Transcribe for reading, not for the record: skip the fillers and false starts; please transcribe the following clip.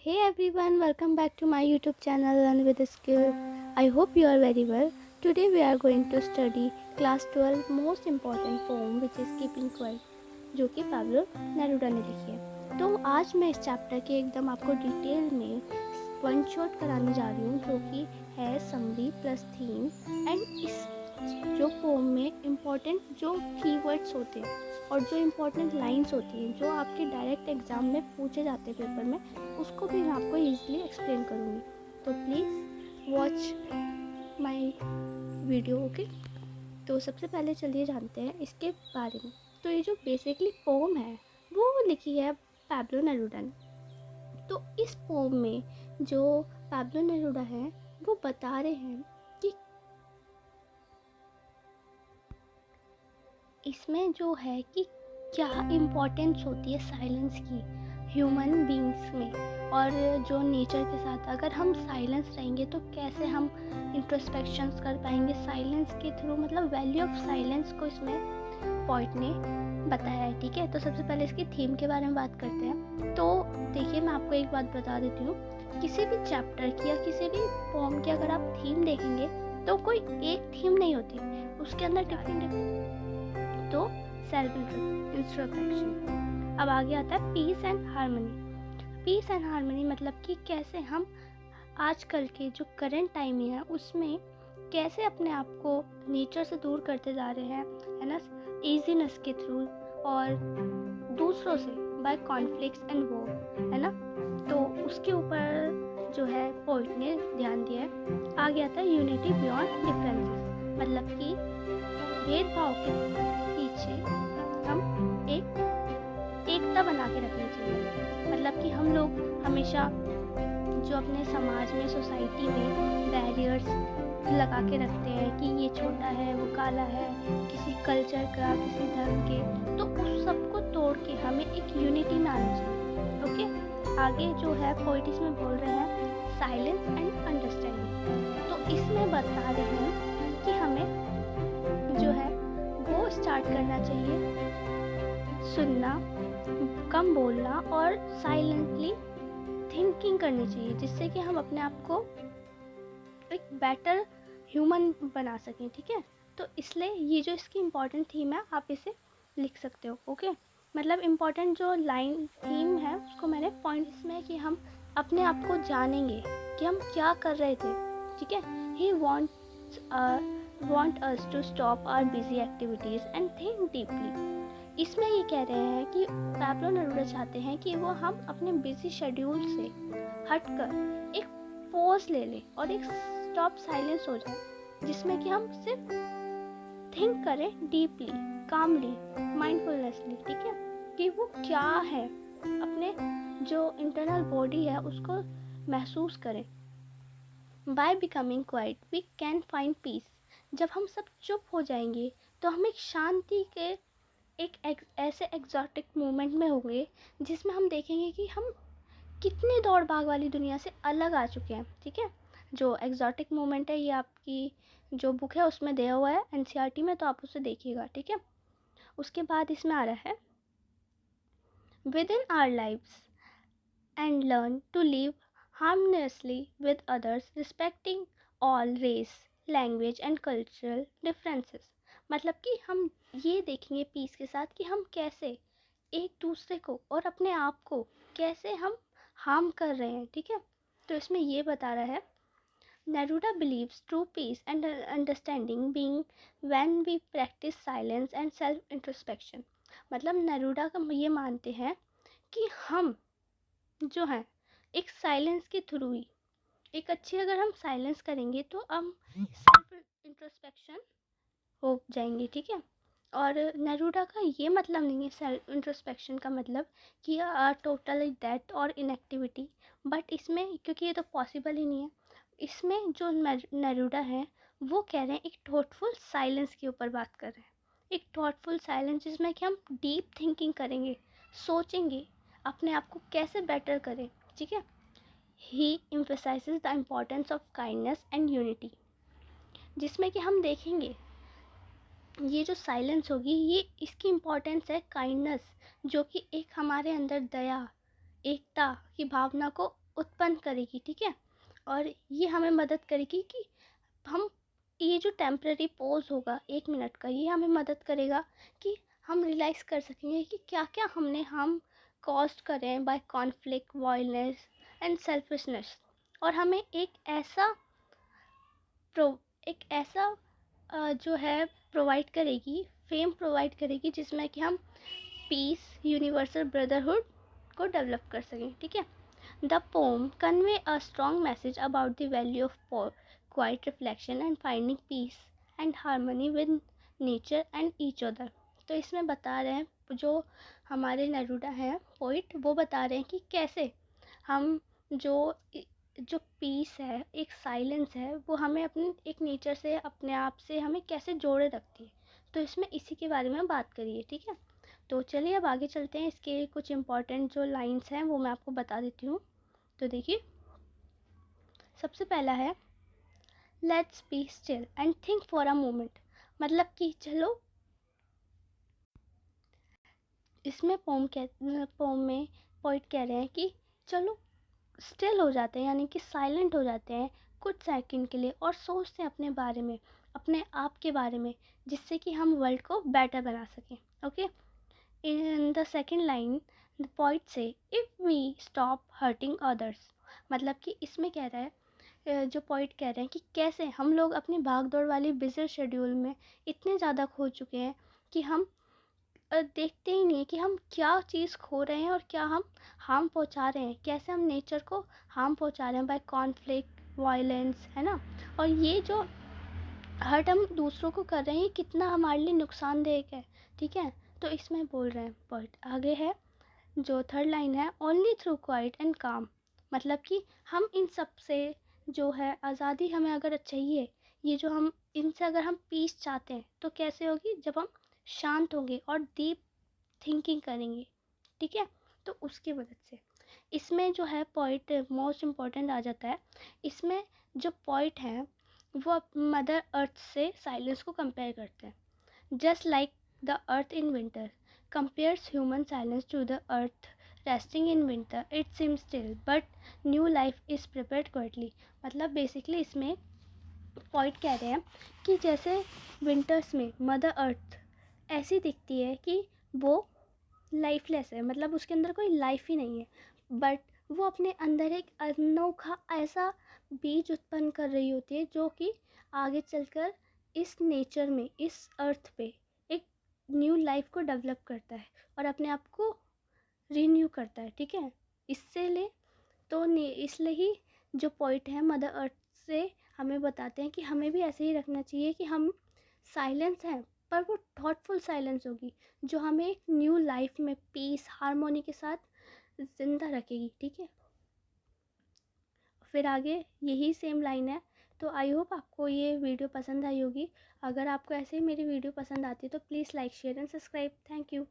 Hey everyone, welcome back to my YouTube channel Learn with Skill. I hope you are very well. Today we are going to study class 12 most important poem which is Keeping Quiet, जो कि Pablo Neruda ने लिखी है। तो आज मैं इस chapter के एकदम आपको डिटेल में वन शॉट कराने जा रही हूँ, जो कि है समरी प्लस थीम एंड इस जो पोम में इम्पॉर्टेंट जो कीवर्ड्स होते हैं और जो इम्पॉर्टेंट लाइंस होती हैं जो आपके डायरेक्ट एग्ज़ाम में पूछे जाते हैं पेपर में, उसको भी मैं आपको ईजिली एक्सप्लेन करूँगी। तो please watch my video, okay. तो सबसे पहले चलिए जानते हैं इसके बारे में। तो ये जो बेसिकली पोम है वो लिखी है पाब्लो नेरुडा ने। तो इस पोम में जो पाब्लो नेरुडा है वो बता रहे हैं कि इसमें जो है कि क्या इम्पोर्टेंस होती है साइलेंस की ह्यूमन बींग्स में, और जो नेचर के साथ अगर हम साइलेंस रहेंगे तो कैसे हम इंट्रोस्पेक्शंस कर पाएंगे साइलेंस के थ्रू, मतलब वैल्यू ऑफ साइलेंस को इसमें पॉइंट ने बताया है। ठीक है, तो सबसे पहले इसकी थीम के बारे में बात करते हैं। तो देखिए, मैं आपको एक बात बता देती हूँ, किसी भी चैप्टर की या किसी भी पोम की अगर आप थीम देखेंगे तो कोई एक थीम नहीं होती, उसके अंदर डिफरेंट तो सेल्फ इंट्रोस्पेक्शन। अब आगे आता है peace and harmony. Peace and harmony मतलब कि कैसे हम आजकल के जो करंट टाइमिंग है उसमें कैसे अपने आप को नेचर से दूर करते जा रहे हैं, है ना, ईजीनेस के थ्रू और दूसरों से बाय कॉन्फ्लिक्ट्स एंड वॉर, है ना। तो उसके ऊपर जो है पोइट ने ध्यान दिया है। आगे आता है यूनिटी बियॉन्ड डिफरेंसेस, मतलब कि भेदभाव के पीछे हम एकता बना के रखनी चाहिए। मतलब कि हम लोग हमेशा जो अपने समाज में सोसाइटी में बैरियर्स लगा के रखते हैं कि ये छोटा है वो काला है, किसी कल्चर का किसी धर्म के, तो उस सब को तोड़ के हमें एक यूनिटी में आना चाहिए। ओके, आगे जो है पोइट इसमें बोल रहे हैं साइलेंस एंड अंडरस्टैंडिंग। तो इसमें बता रहे हैं कि हमें जो है वो स्टार्ट करना चाहिए सुनना, कम बोलना और साइलेंटली थिंकिंग करनी चाहिए, जिससे कि हम अपने आप को एक बेटर ह्यूमन बना सकें। ठीक है, तो इसलिए ये जो इसकी इम्पोर्टेंट थीम है आप इसे लिख सकते हो। ओके, मतलब इम्पोर्टेंट जो लाइन थीम है उसको मैंने पॉइंट्स में कि हम अपने आप को जानेंगे कि हम क्या कर रहे थे। ठीक है, ही want us to stop our busy activities and think deeply। इसमें ये कह रहे हैं कि पाब्लो नेरुडा चाहते हैं कि वो हम अपने बिजी शेड्यूल से हटकर एक पॉज ले लें और एक स्टॉप साइलेंस हो जाए, जिसमें कि हम सिर्फ थिंक करें डीपली, कामली, माइंडफुलनेसली। ठीक है, कि वो क्या है, अपने जो इंटरनल बॉडी है उसको महसूस करें। By becoming quiet we can find peace. जब हम सब चुप हो जाएंगे तो हम एक शांति के एक ऐसे एग्जॉटिक मोमेंट में होंगे जिसमें हम देखेंगे कि हम कितनी दौड़ भाग वाली दुनिया से अलग आ चुके हैं। ठीक है, जो एग्जॉटिक मोमेंट है ये आपकी जो बुक है उसमें दिया हुआ है एनसीईआरटी में, तो आप उसे देखिएगा। ठीक है, उसके बाद इसमें आ रहा है within our lives and learn to live harmoniously with others, respecting all race, language and cultural differences। मतलब कि हम ये देखेंगे पीस के साथ कि हम कैसे एक दूसरे को और अपने आप को कैसे हम हार्म कर रहे हैं। ठीक है, तो इसमें ये बता रहा है Neruda believes true peace and understanding being when we practice silence and self introspection। मतलब नेरुडा का ये मानते हैं कि हम जो है एक साइलेंस के थ्रू ही एक अच्छी, अगर हम साइलेंस करेंगे तो हम सेल्फ इंट्रोस्पेक्शन हो जाएंगे। ठीक है, और नेरुडा का ये मतलब नहीं है सेल्फ इंट्रोस्पेक्शन का मतलब कि टोटल डेथ और इनएक्टिविटी, बट इसमें क्योंकि ये तो पॉसिबल ही नहीं है, इसमें जो नेरुडा है वो कह रहे हैं एक थॉटफुल साइलेंस के ऊपर बात कर रहे हैं। एक थॉटफुल साइलेंस जिसमें कि हम डीप थिंकिंग करेंगे, सोचेंगे अपने आप को कैसे बेटर करें। ठीक है, ही emphasizes the importance of kindness and unity, जिसमें कि हम देखेंगे ये जो साइलेंस होगी ये इसकी इम्पोर्टेंस है काइंडनेस, जो कि एक हमारे अंदर दया, एकता की भावना को उत्पन्न करेगी, ठीक है। और ये हमें मदद करेगी कि हम ये जो टेम्पररी पॉज होगा 1 मिनट का, ये हमें मदद करेगा कि हम रियलाइज़ कर सकेंगे कि क्या क्या हम कॉस्ट करें by conflict, violence and selfishness. और हमें प्रो एक ऐसा जो है प्रोवाइड करेगी, फेम प्रोवाइड करेगी, जिसमें कि हम पीस, यूनिवर्सल ब्रदरहुड को डेवलप कर सकें, ठीक है। The poem convey a strong message about the value of quiet reflection and finding peace and harmony with nature and each other. तो इसमें बता रहे हैं जो हमारे नेरूडा हैं पोइट, वो बता रहे हैं कि कैसे हम जो जो पीस है, एक साइलेंस है, वो हमें अपने एक नेचर से, अपने आप से हमें कैसे जोड़े रखती है। तो इसमें इसी के बारे में बात करिए, ठीक है। तो चलिए अब आगे चलते हैं, इसके कुछ इंपॉर्टेंट जो लाइंस हैं वो मैं आपको बता देती हूँ। तो देखिए, सबसे पहला है let's be still and think for a moment. मतलब कि चलो, इसमें पोम में पोइट कह रहे हैं कि चलो स्टिल हो जाते हैं, यानी कि साइलेंट हो जाते हैं कुछ सेकंड के लिए और सोचते हैं अपने बारे में, अपने आप के बारे में, जिससे कि हम वर्ल्ड को बेटर बना सकें। Okay, in the second line the point से if we stop hurting others. मतलब कि इसमें कह रहा है, जो पॉइंट कह रहे हैं कि कैसे हम लोग अपनी भाग दौड़ वाली बिजी शेड्यूल में इतने ज़्यादा खो चुके हैं कि हम देखते ही नहीं है कि हम क्या चीज़ खो रहे हैं और क्या हम हार्म पहुंचा रहे हैं, कैसे हम नेचर को हार्म पहुंचा रहे हैं बाय कॉन्फ्लिक्ट, वायलेंस, है ना। और ये जो हर्ट हम दूसरों को कर रहे हैं, ये कितना हमारे लिए नुकसानदेह है, ठीक है। तो इसमें बोल रहे हैं पॉइंट आगे है, जो थर्ड लाइन है, ओनली थ्रू क्वाइट एंड काम। मतलब कि हम इन सब से जो है आज़ादी हमें अगर चाहिए, ये जो हम इनसे अगर हम पीस चाहते हैं तो कैसे होगी, जब हम शांत होंगे और डीप थिंकिंग करेंगे, ठीक है। तो उसकी मदद से इसमें जो है पॉइंट मोस्ट इम्पॉर्टेंट आ जाता है। इसमें जो पॉइंट है वो मदर अर्थ से साइलेंस को कंपेयर करते हैं। Just like the earth in winter compares human silence to the earth resting in winter, it seems still but new life is prepared quietly। मतलब बेसिकली इसमें पॉइंट कह रहे हैं कि जैसे विंटर्स में मदर अर्थ ऐसी दिखती है कि वो लाइफलेस है, मतलब उसके अंदर कोई लाइफ ही नहीं है, बट वो अपने अंदर एक अनोखा ऐसा बीज उत्पन्न कर रही होती है जो कि आगे चलकर इस नेचर में, इस अर्थ पे एक न्यू लाइफ को डेवलप करता है और अपने आप को रीन्यू करता है, ठीक है। इससे ले तो इसलिए ही जो पॉइंट है मदर अर्थ से हमें बताते हैं कि हमें भी ऐसे ही रखना चाहिए कि हम साइलेंस हैं, पर वो थॉटफुल साइलेंस होगी जो हमें एक न्यू लाइफ में पीस, हारमोनी के साथ ज़िंदा रखेगी, ठीक है। फिर आगे यही सेम लाइन है। तो आई होप आपको ये वीडियो पसंद आई होगी। अगर आपको ऐसे ही मेरी वीडियो पसंद आती है तो please like, share and subscribe. Thank you.